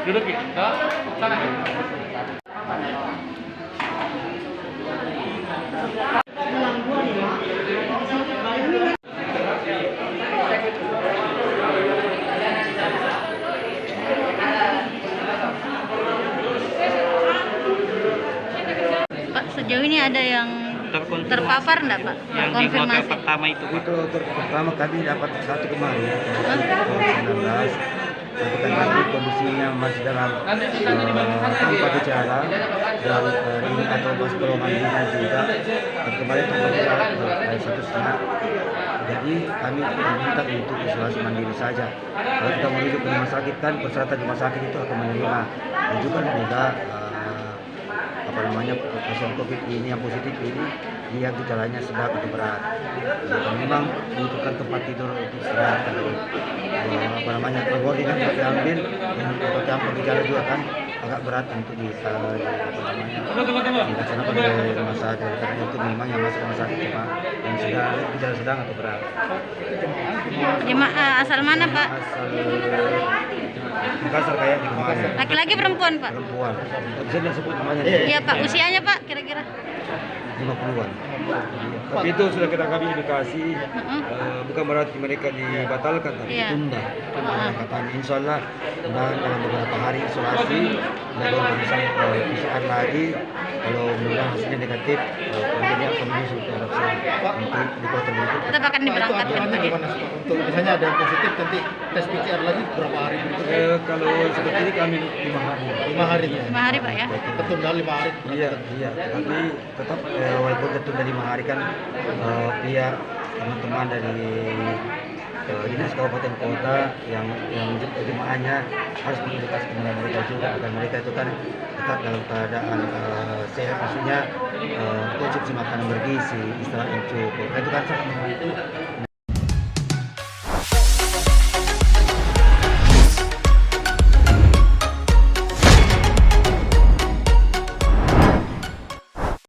Duduk ya. Ke sana. Pak, sejauh ini ada yang terpapar enggak, Pak? Yang di hotel pertama itu, Pak. Itu pertama kami dapat satu kemarin, COVID-19. Tapi kan lagi kondisinya masih dalam tanpa gejala dan ringan atau golongan ringan juga. Dan kemarin tanpa gejala 1,5. Jadi kami minta untuk isolasi mandiri saja. Kalau kita menuju ke rumah sakit kan persyaratan rumah sakit itu akan menerima dan juga ada pasien COVID ini yang positif ini dia gejalanya sedang atau berat. Dan memang membutuhkan tempat tidur untuk istirahat. Reward ini yang diambil yang untuk gejala juga kan agak berat untuk dilaksanakan oleh rumah sakit. Karena itu memang yang masuk rumah sakit cuma yang sudah gejala sedang atau berat. Jemaah asal mana, Pak? Asal Makassar kayak di kemarin. Laki-laki perempuan, Pak? Perempuan. Bisa disebut namanya. Iya, Pak. Usianya, Pak, kira-kira? 50-an. Tapi itu sudah kami edukasi, bukan berarti mereka dibatalkan, tapi ditunda. Katanya insya Allah dalam beberapa hari isolasi, lalu bisa PCR lagi. Kalau mudah hasilnya negatif, kemudian dia akan menyusul ke Arab Saudi untuk di kota berikutnya. Tetap akan diberangkatkan, Pak, ya? Untuk misalnya ada yang positif nanti tes PCR lagi berapa hari berikutnya? Kalau seperti ini kami 5 hari. 5 hari ya? 5 hari, Pak, ya? Tertunda 5 hari. Iya. Tapi tetap walaupun tertunda 5 hari kan pihak teman-teman dari dinas kabupaten kota yang jemaahnya harus mengedukasi kepada mereka juga agar mereka itu kan tetap dalam keadaan sehat, maksudnya konsumsi makanan bergizi, istirahat yang cukup. Itu kan sangat membantu